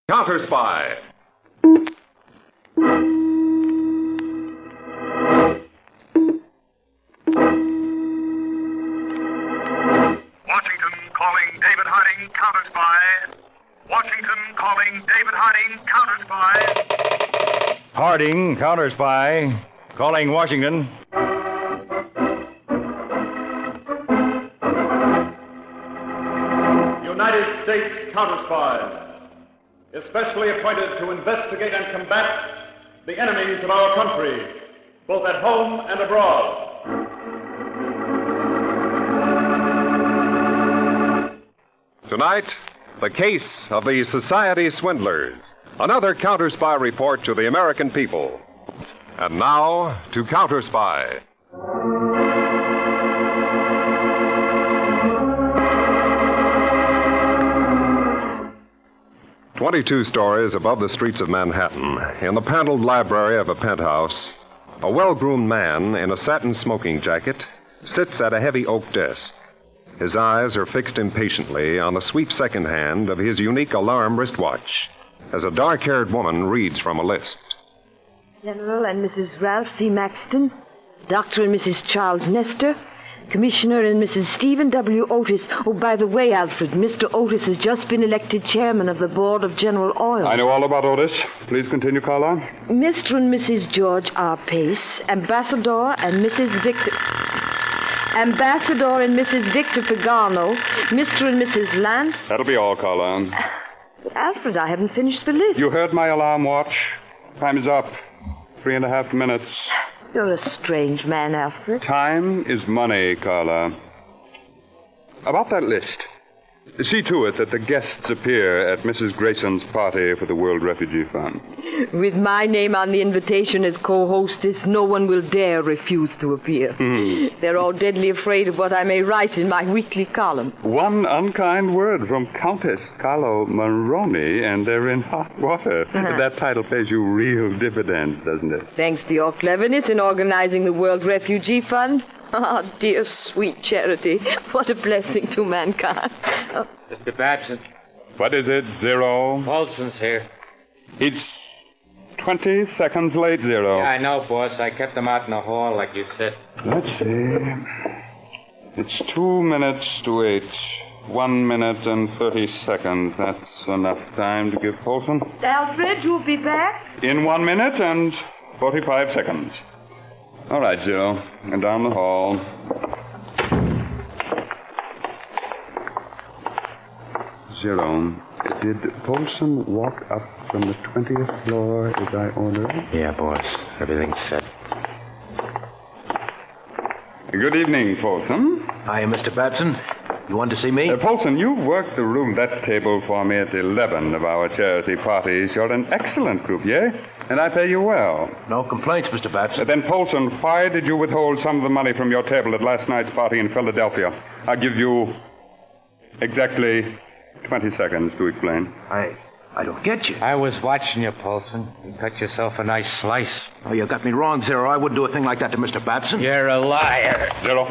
Counterspy. Washington calling David Harding, Counterspy. Washington calling David Harding, Counterspy. Harding, Counterspy. Calling Washington. United States Counterspy, especially appointed to investigate and combat the enemies of our country, both at home and abroad. Tonight, the case of the Society Swindlers. Another Counterspy report to the American people. And now, to Counterspy. "22 stories above the streets of Manhattan, in the paneled library of a penthouse, a well-groomed man in a satin smoking jacket sits at a heavy oak desk. His eyes are fixed impatiently on the sweep second hand of his unique alarm wristwatch as a dark-haired woman reads from a list. General and Mrs. Ralph C. Maxton, Dr. and Mrs. Charles Nestor, Commissioner and Mrs. Stephen W. Otis. Oh, by the way, Alfred, Mr. Otis has just been elected chairman of the board of General Oil. I know all about Otis. Please continue, Carla. Mr. and Mrs. George R. Pace, Ambassador and Mrs. Victor Pagano, Mr. and Mrs. Lance. That'll be all, Carla. But Alfred, I haven't finished the list. You heard my alarm watch. Time is up. 3.5 minutes. You're a strange man, Alfred. Time is money, Carla. About that list. See to it that the guests appear at Mrs. Grayson's party for the World Refugee Fund. With my name on the invitation as co-hostess, no one will dare refuse to appear. They're all deadly afraid of what I may write in my weekly column. One unkind word from Countess Carlo Monroney, and they're in hot water. That title pays you real dividends, doesn't it? Thanks to your cleverness in organizing the World Refugee Fund. Ah, dear, sweet charity. What a blessing to mankind. Oh. Mr. Babson. What is it, Zero? Paulson's here. It's 20 seconds late, Zero. Yeah, I know, boss. I kept him out in the hall, like you said. Let's see. It's 2 minutes to 8. 1 minute and 30 seconds. That's enough time to give Paulson. Alfred, you'll be back? In 1 minute and 45 seconds. All right, Zero. And down the hall. Zero, did Paulson walk up from the 20th floor as I ordered? Yeah, boss. Everything's set. Good evening, Paulson. Hi, Mr. Babson. You want to see me? Paulson, you worked the room that table for me at 11 of our charity parties. You're an excellent croupier, and I pay you well. No complaints, Mr. Babson. Then, Paulson, why did you withhold some of the money from your table at last night's party in Philadelphia? I'll give you exactly 20 seconds to explain. I don't get you. I was watching you, Paulson. You cut yourself a nice slice. Oh, you got me wrong, Zero. I wouldn't do a thing like that to Mr. Babson. You're a liar. Zero,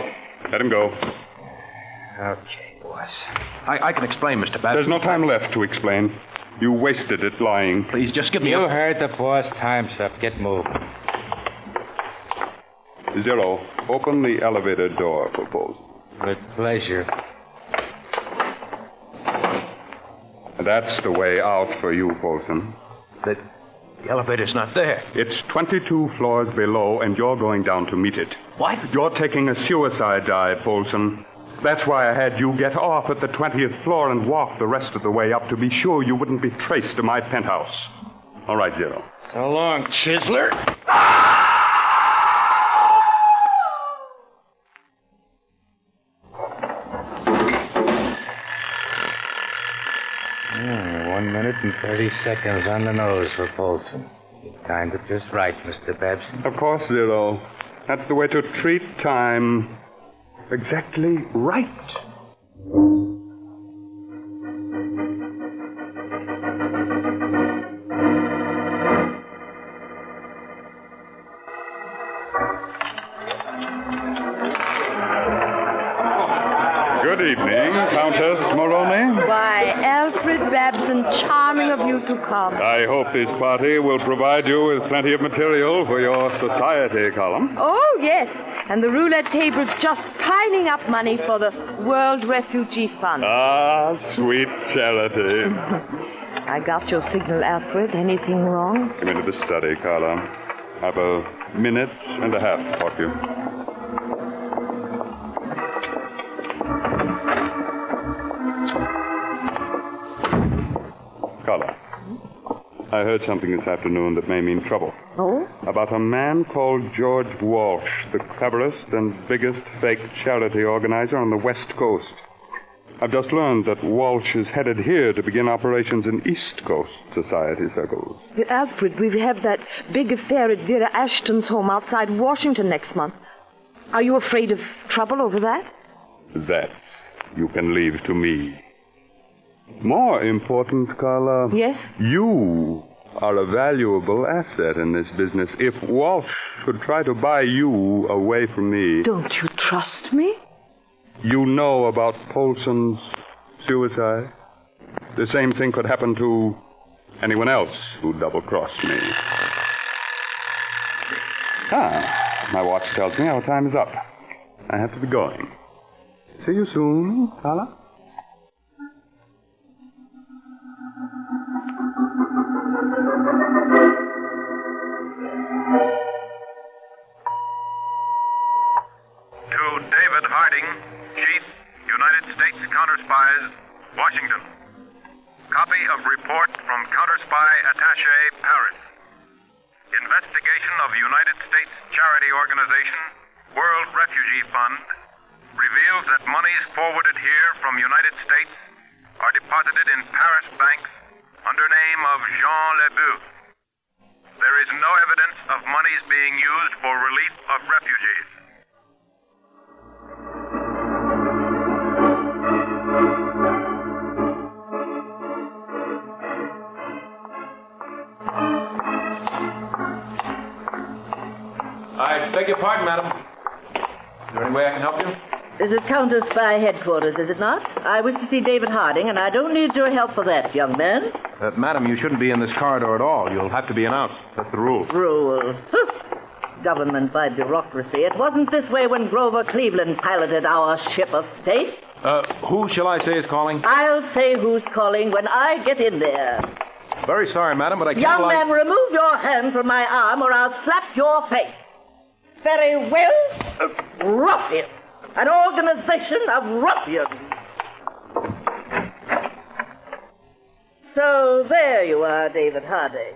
let him go. Okay, boss. I can explain, Mr. Babson. There's no time left to explain. You wasted it lying. Please, just give me You heard the boss. Time's up. Get moving. Zero, open the elevator door for Paulson. With pleasure. That's the way out for you, Paulson. The elevator's not there. It's 22 floors below, and you're going down to meet it. What? You're taking a suicide dive, Paulson. That's why I had you get off at the 20th floor and walk the rest of the way up to be sure you wouldn't be traced to my penthouse. All right, Zero. So long, Chiseler. 1 minute and 30 seconds on the nose for Paulson. You timed it just right, Mr. Babson. Of course, Zero. That's the way to treat time. Exactly right. Good evening, Countess Moroni. Why, Alfred David Babson, charming of you to come. I hope this party will provide you with plenty of material for your society column. Oh, yes. And the roulette table's just piling up money for the World Refugee Fund. Ah, sweet charity. I got your signal, Alfred. Anything wrong? Come into the study, Carla. Have a minute and a half to talk to you. Carla, I heard something this afternoon that may mean trouble. Oh? About a man called George Walsh, the cleverest and biggest fake charity organizer on the West Coast. I've just learned that Walsh is headed here to begin operations in East Coast society circles. Alfred, we have that big affair at Vera Ashton's home outside Washington next month. Are you afraid of trouble over that? That you can leave to me. More important, Carla. Yes? You are a valuable asset in this business. If Walsh should try to buy you away from me... Don't you trust me? You know about Polson's suicide? The same thing could happen to anyone else who double-crossed me. My watch tells me our time is up. I have to be going. See you soon, Carla. To David Harding, Chief, United States Counterspies, Washington. Copy of report from Counterspy Attaché, Paris. Investigation of United States charity organization, World Refugee Fund, reveals that monies forwarded here from United States are deposited in Paris banks under name of Jean Lebeuf. There is no evidence of monies being used for relief of refugees. I beg your pardon, madam. Is there any way I can help you? This is Counterspy headquarters, is it not? I wish to see David Harding, and I don't need your help for that, young man. Madam, you shouldn't be in this corridor at all. You'll have to be announced. That's the rule. Rule. Government by bureaucracy. It wasn't this way when Grover Cleveland piloted our ship of state. Who shall I say is calling? I'll say who's calling when I get in there. Very sorry, madam, but I can't Young man, remove your hand from my arm or I'll slap your face. Very well. Ruffian. An organization of ruffians. So there you are, David Harding.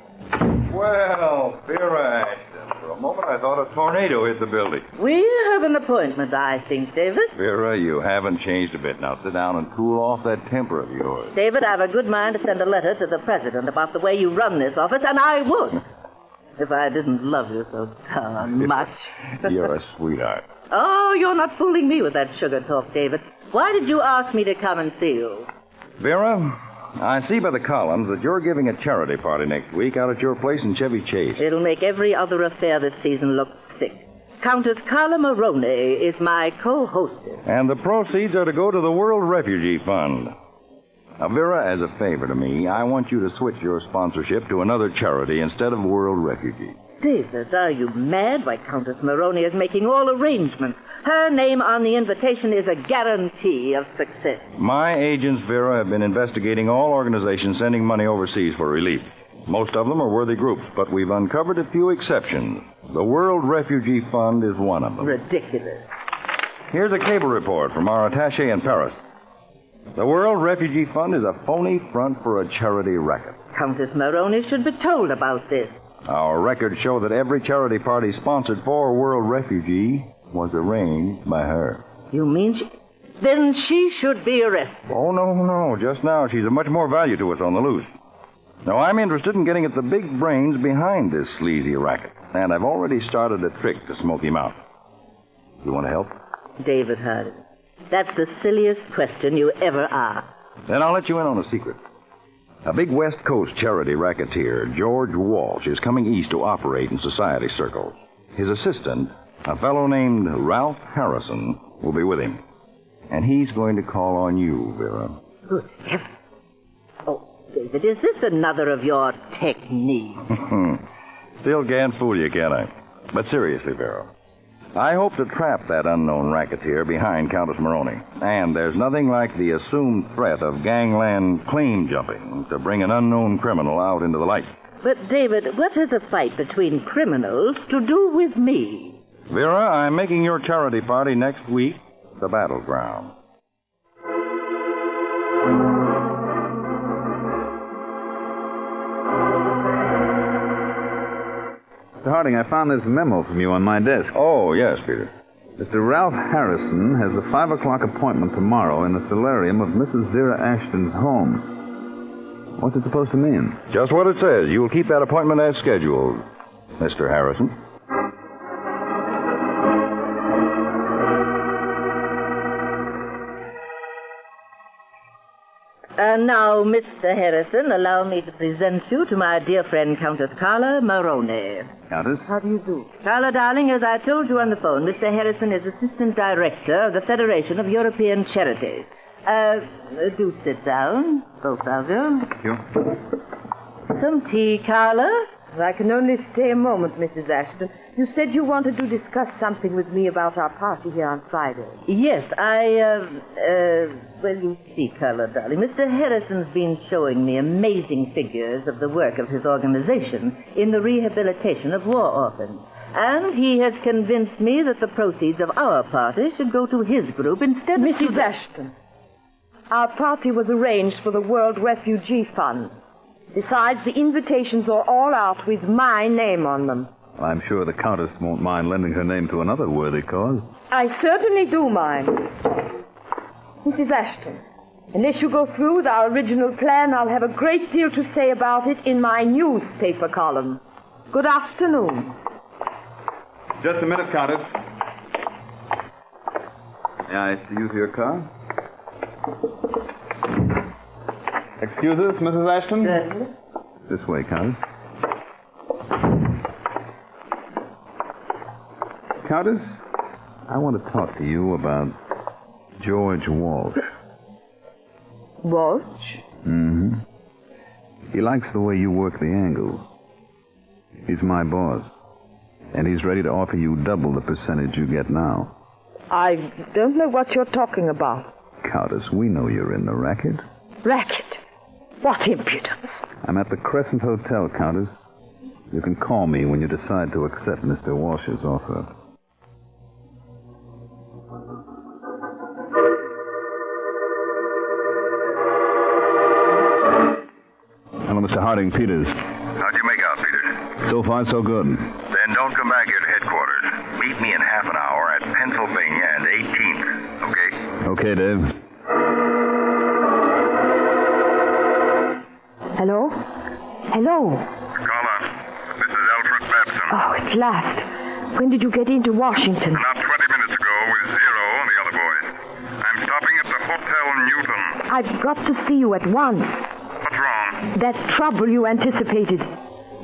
Well, Vera Ashton, for a moment I thought a tornado hit the building. We have an appointment, I think, David. Vera, you haven't changed a bit. Now sit down and cool off that temper of yours. David, I have a good mind to send a letter to the president about the way you run this office, and I would. If I didn't love you so darn much. You're a sweetheart. Oh, you're not fooling me with that sugar talk, David. Why did you ask me to come and see you? Vera, I see by the columns that you're giving a charity party next week out at your place in Chevy Chase. It'll make every other affair this season look sick. Countess Carla Maroney is my co-hostess. And the proceeds are to go to the World Refugee Fund. Now, Vera, as a favor to me, I want you to switch your sponsorship to another charity instead of World Refugee. David, are you mad? Why, Countess Maroney is making all arrangements. Her name on the invitation is a guarantee of success. My agents, Vera, have been investigating all organizations sending money overseas for relief. Most of them are worthy groups, but we've uncovered a few exceptions. The World Refugee Fund is one of them. Ridiculous. Here's a cable report from our attaché in Paris. The World Refugee Fund is a phony front for a charity racket. Countess Maroney should be told about this. Our records show that every charity party sponsored for World Refugee was arranged by her. You mean then she should be arrested? Oh, no. Just now, she's of much more value to us on the loose. Now, I'm interested in getting at the big brains behind this sleazy racket, and I've already started a trick to smoke him out. You want to help? David Harding, that's the silliest question you ever asked. Then I'll let you in on a secret. A big West Coast charity racketeer, George Walsh, is coming east to operate in society circles. His assistant, a fellow named Ralph Harrison, will be with him. And he's going to call on you, Vera. Good heavens. Oh, David, is this another of your techniques? Still can't fool you, can I? But seriously, Vera, I hope to trap that unknown racketeer behind Countess Maroney. And there's nothing like the assumed threat of gangland claim jumping to bring an unknown criminal out into the light. But, David, what has a fight between criminals to do with me? Vera, I'm making your charity party next week the battleground. Mr. Harding, I found this memo from you on my desk. Oh, yes, Peter. Mr. Ralph Harrison has a 5 o'clock appointment tomorrow in the solarium of Mrs. Vera Ashton's home. What's it supposed to mean? Just what it says. You will keep that appointment as scheduled, Mr. Harrison. And now, Mr. Harrison, allow me to present you to my dear friend, Countess Carla Maroney. Countess? How do you do? Carla, darling, as I told you on the phone, Mr. Harrison is Assistant Director of the Federation of European Charities. Do sit down, both of you. Thank you. Some tea, Carla? I can only stay a moment, Mrs. Ashton. You said you wanted to discuss something with me about our party here on Friday. Yes, well, you see, Carla, darling, Mr. Harrison's been showing me amazing figures of the work of his organization in the rehabilitation of war orphans. And he has convinced me that the proceeds of our party should go to his group instead of Mrs. Ashton, our party was arranged for the World Refugee Fund. Besides, the invitations are all out with my name on them. Well, I'm sure the Countess won't mind lending her name to another worthy cause. I certainly do mind. Mrs. Ashton, unless you go through with our original plan, I'll have a great deal to say about it in my newspaper column. Good afternoon. Just a minute, Countess. May I see you to your car? Excuse us, Mrs. Ashton? Certainly. This way, Countess. Countess, I want to talk to you about George Walsh. Walsh? Mm-hmm. He likes the way you work the angles. He's my boss, and he's ready to offer you double the percentage you get now. I don't know what you're talking about. Countess, we know you're in the racket. Racket? What impudence. I'm at the Crescent Hotel, Countess. You can call me when you decide to accept Mr. Walsh's offer. Hello, Mr. Harding, Peters. How'd you make out, Peters? So far, so good. Then don't come back here to headquarters. Meet me in half an hour at Pennsylvania and 18th, okay? Okay, Dave. Hello? Hello? Carla, this is Alfred Babson. Oh, at last. When did you get into Washington? About 20 minutes ago with Zero and the other boys. I'm stopping at the Hotel Newton. I've got to see you at once. What's wrong? That trouble you anticipated.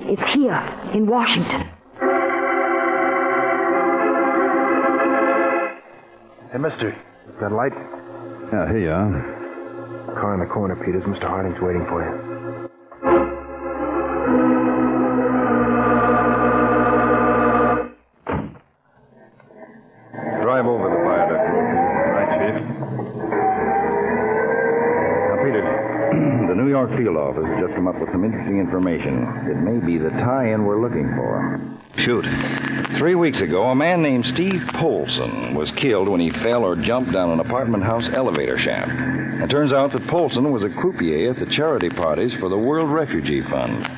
It's here, in Washington. Hey, mister, you got a light? Yeah, here you are. Car in the corner, Peters. Mr. Harding's waiting for you. Drive over the viaduct. Right, Chief. Now, Peter, the New York field office has just come up with some interesting information. It may be the tie-in we're looking for. Shoot. 3 weeks ago, a man named Steve Polson was killed when he fell or jumped down an apartment house elevator shaft. It turns out that Polson was a croupier at the charity parties for the World Refugee Fund.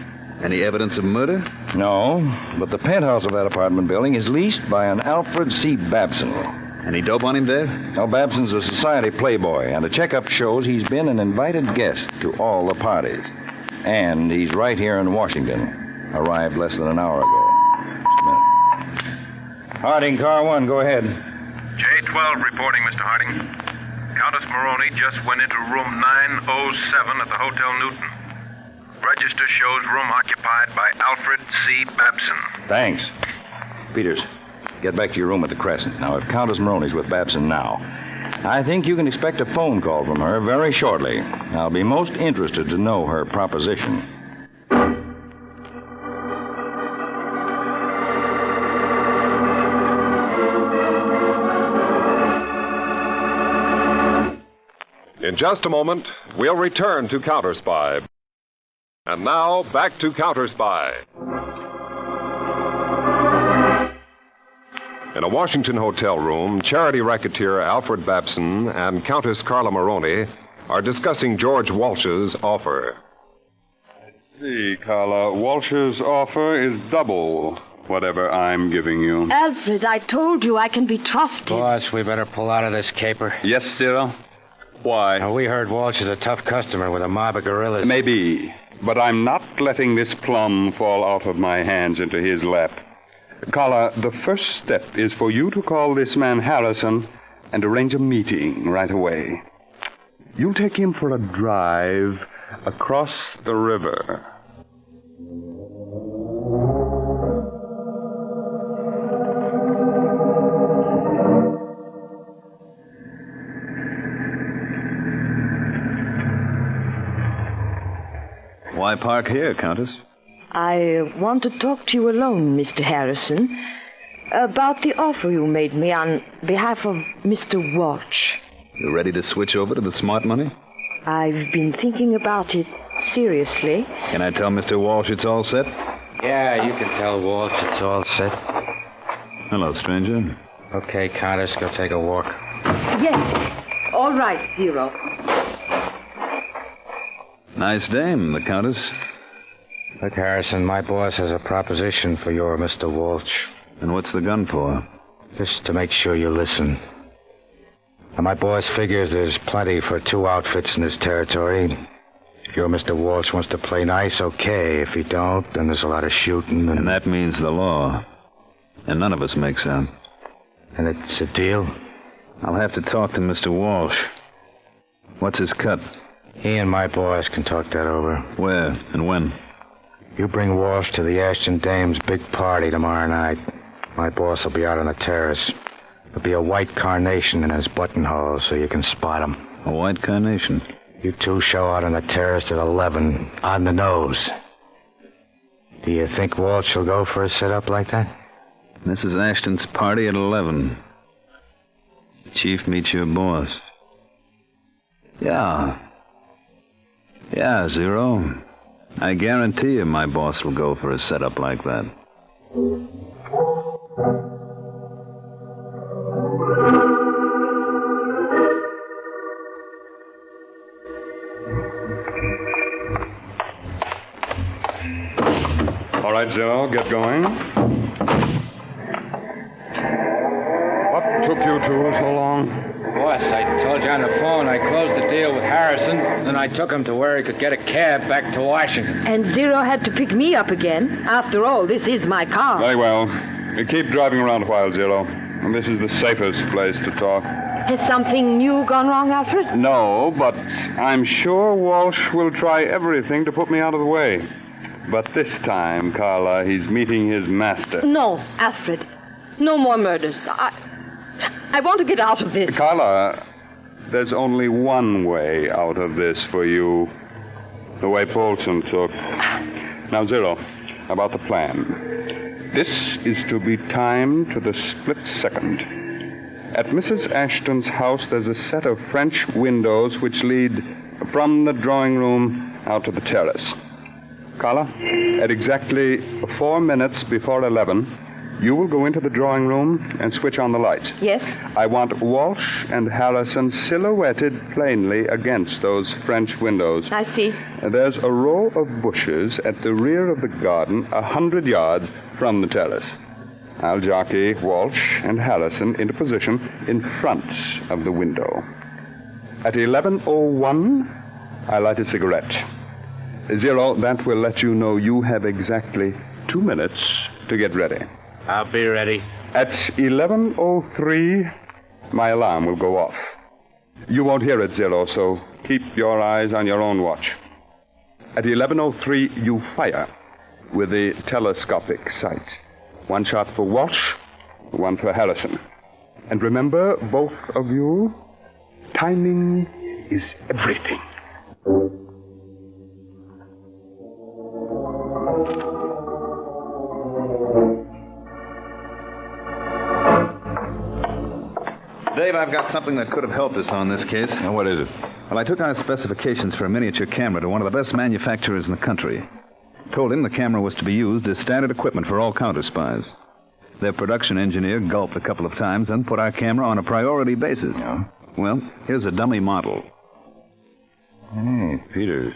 Any evidence of murder? No, but the penthouse of that apartment building is leased by an Alfred C. Babson. Any dope on him, Dave? Now, Babson's a society playboy, and a checkup shows he's been an invited guest to all the parties. And he's right here in Washington. Arrived less than an hour ago. Just a minute. Harding, car 1, go ahead. J12 reporting, Mr. Harding. Countess Maroney just went into room 907 at the Hotel Newton. Register shows room occupied by Alfred C. Babson. Thanks. Peters, get back to your room at the Crescent. Now, if Countess Maroney's with Babson now, I think you can expect a phone call from her very shortly. I'll be most interested to know her proposition. In just a moment, we'll return to Counterspy. And now, back to Counterspy. In a Washington hotel room, charity racketeer Alfred Babson and Countess Carla Maroney are discussing George Walsh's offer. Let's see, Carla. Walsh's offer is double whatever I'm giving you. Alfred, I told you I can be trusted. Boss, we better pull out of this caper. Yes, Zero? Why? Now, we heard Walsh is a tough customer with a mob of gorillas. Maybe, but I'm not letting this plum fall out of my hands into his lap. Carla, the first step is for you to call this man Harrison and arrange a meeting right away. You'll take him for a drive across the river. Why park here, Countess? I want to talk to you alone, Mr. Harrison, about the offer you made me on behalf of Mr. Walsh. You ready to switch over to the smart money? I've been thinking about it seriously. Can I tell Mr. Walsh it's all set? Yeah, you can tell Walsh it's all set. Hello, stranger. Okay, Countess, go take a walk. Yes. All right, Zero. Nice dame, the Countess. Look, Harrison, my boss has a proposition for your Mr. Walsh. And what's the gun for? Just to make sure you listen. Now, my boss figures there's plenty for 2 outfits in this territory. If your Mr. Walsh wants to play nice, okay. If he don't, then there's a lot of shooting. And that means the law. And none of us makes out. And it's a deal? I'll have to talk to Mr. Walsh. What's his cut? He and my boss can talk that over. Where and when? You bring Walsh to the Ashton Dames' big party tomorrow night. My boss will be out on the terrace. There'll be a white carnation in his buttonhole so you can spot him. A white carnation? You two show out on the terrace at 11, on the nose. Do you think Walsh will go for a sit-up like that? Mrs. Ashton's party at 11. Chief meets your boss. Yeah, Zero. I guarantee you my boss will go for a setup like that. All right, Zero, get going. What took you two so long? Boss, I told you on the phone I closed the deal with Harrison, then I took him to where he could get a cab back to Washington. And Zero had to pick me up again. After all, this is my car. Very well. You keep driving around a while, Zero. And this is the safest place to talk. Has something new gone wrong, Alfred? No, but I'm sure Walsh will try everything to put me out of the way. But this time, Carla, he's meeting his master. No, Alfred. No more murders. I want to get out of this. Carla, there's only one way out of this for you. The way Paulson took. Now, Zero, about the plan. This is to be timed to the split second. At Mrs. Ashton's house, there's a set of French windows which lead from the drawing room out to the terrace. Carla, at exactly 4 minutes before 11, you will go into the drawing room and switch on the lights. Yes? I want Walsh and Harrison silhouetted plainly against those French windows. I see. There's a row of bushes at the rear of the garden, 100 yards from the terrace. I'll jockey Walsh and Harrison into position in front of the window. At 11:01, I light a cigarette. Zero, that will let you know you have exactly 2 minutes to get ready. I'll be ready. At 11:03, my alarm will go off. You won't hear it, Zero, so keep your eyes on your own watch. At 11:03, you fire with the telescopic sight. 1 shot for Walsh, 1 for Harrison. And remember, both of you, Timing is everything. Dave, I've got something that could have helped us on this case. Now, what is it? Well, I took our specifications for a miniature camera to one of the best manufacturers in the country. Told him the camera was to be used as standard equipment for all counterspies. Their production engineer gulped a couple of times and put our camera on a priority basis. Yeah? Well, here's a dummy model. Hey, Peters.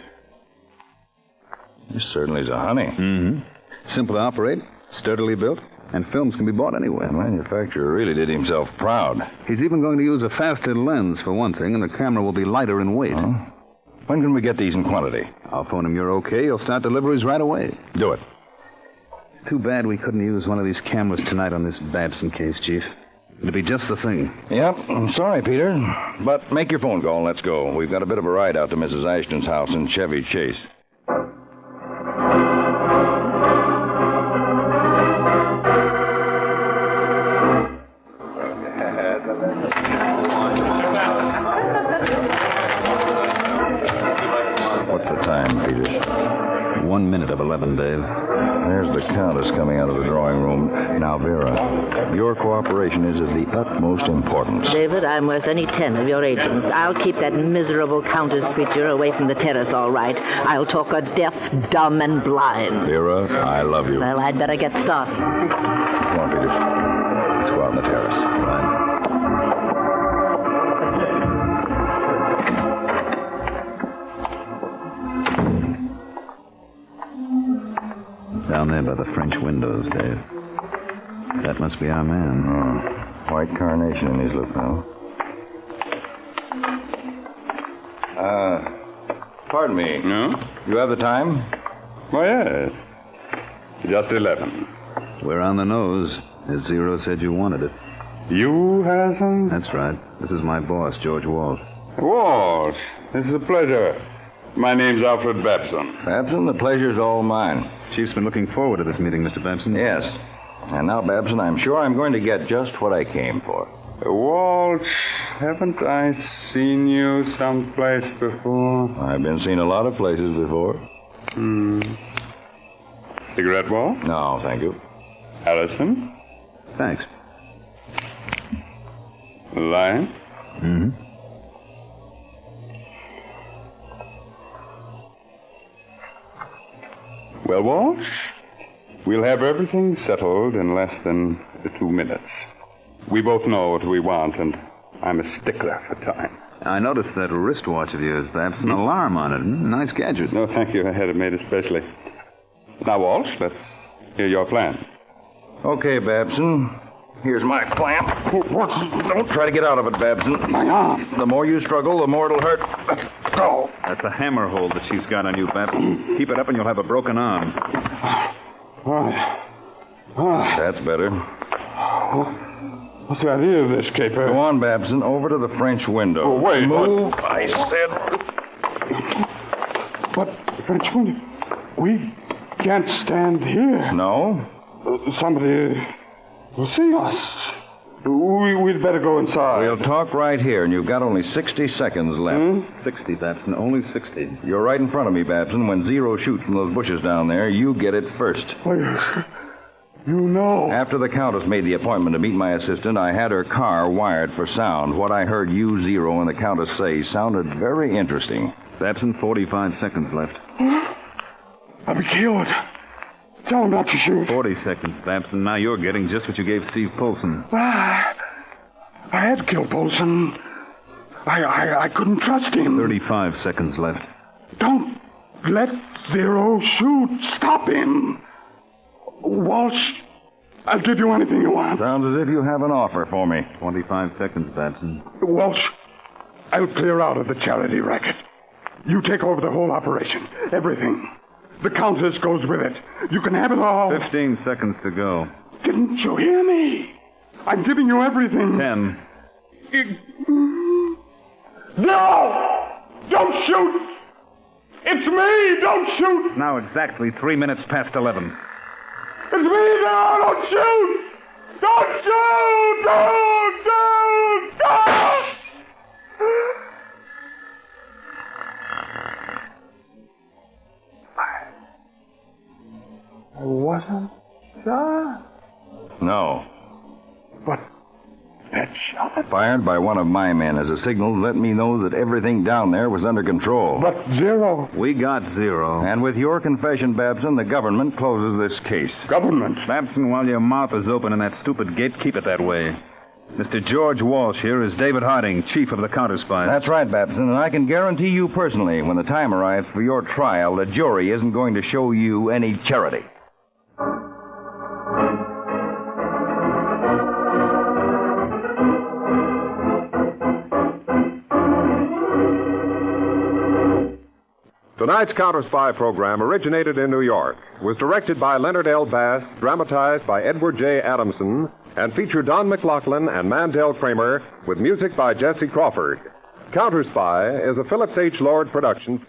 This certainly is a honey. Mm-hmm. Simple to operate, sturdily built, and films can be bought anywhere. The manufacturer really did himself proud. He's even going to use a faster lens for one thing, and the camera will be lighter in weight. Huh? When can we get these in quantity? I'll phone him you're okay. He'll start deliveries right away. Do it. It's too bad we couldn't use one of these cameras tonight on this Babson case, Chief. It'd be just the thing. Yep, I'm sorry, Peter. But make your phone call and let's go. We've got a bit of a ride out to Mrs. Ashton's house in Chevy Chase. What's the time, Peters? 1 minute of 11, Dave. There's the Countess coming out of the drawing room. Now, Vera, your cooperation is of the utmost importance. David, I'm worth any 10 of your agents. I'll keep that miserable Countess creature away from the terrace, all right. I'll talk her deaf, dumb, and blind. Vera, I love you. Well, I'd better get started. Come on, Peters. Let's go out on the terrace. Right. Down there by the French windows, Dave. That must be our man. Oh, white carnation in his lapel. Pardon me. No? You have the time? Oh, yes. Just 11. We're on the nose, as Zero said you wanted it. You, Harrison? That's right. This is my boss, George Walsh. Walsh, this is a pleasure. My name's Alfred Babson. Babson, the pleasure's all mine. Chief's been looking forward to this meeting, Mr. Babson. Yes. And now, Babson, I'm sure I'm going to get just what I came for. Walsh, haven't I seen you someplace before? I've been seen a lot of places before. Cigarette, Walsh? No, thank you. Allison? Thanks. Lion? Mm-hmm. Well, Walsh, we'll have everything settled in less than 2 minutes. We both know what we want, and I'm a stickler for time. I noticed that wristwatch of yours, Babson. An alarm on it. Nice gadget. No, thank you. I had it made especially. Now, Walsh, let's hear your plan. Okay, Babson. Here's my plan. Don't try to get out of it, Babson. My arm. The more you struggle, the more it'll hurt. Let's go. That's a hammer hold that she's got on you, Babson. Keep it up and you'll have a broken arm. That's better. What's the idea of this, Caper? Go on, Babson. Over to the French window. Oh, wait. Move, I said. But, French window, we can't stand here. No? Somebody will see us. We'd better go inside. We'll talk right here, and you've got only 60 seconds left. 60, Babson. Only 60. You're right in front of me, Babson. When Zero shoots from those bushes down there, you get it first. You know. After the Countess made the appointment to meet my assistant, I had her car wired for sound. What I heard you, Zero, and the Countess say sounded very interesting. Babson, 45 seconds left. I'll be killed. Tell him not to shoot. 40 seconds, Babson. Now you're getting just what you gave Steve Polson. I had killed Polson. I couldn't trust him. 35 seconds left. Don't let Zero shoot. Stop him. Walsh, I'll give you anything you want. Sounds as if you have an offer for me. 25 seconds, Babson. Walsh, I'll clear out of the charity racket. You take over the whole operation. Everything. The Countess goes with it. You can have it all. 15 seconds to go. Didn't you hear me? I'm giving you everything. 10. No! Don't shoot! It's me! Don't shoot! Now exactly 3 minutes past 11. It's me! No! Don't shoot! Don't shoot! Don't! I wasn't, sir? No. But that shot... Fired by one of my men as a signal to let me know that everything down there was under control. But Zero... We got Zero. And with your confession, Babson, the government closes this case. Government? Babson, while your mouth is open in that stupid gate, keep it that way. Mr. George Walsh here is David Harding, chief of the Counterspy. That's right, Babson, and I can guarantee you personally, when the time arrives for your trial, the jury isn't going to show you any charity. Tonight's Counterspy program originated in New York, was directed by Leonard L. Bass, dramatized by Edward J. Adamson, and featured Don McLaughlin and Mandel Kramer, with music by Jesse Crawford. Counterspy is a Phillips H. Lord production.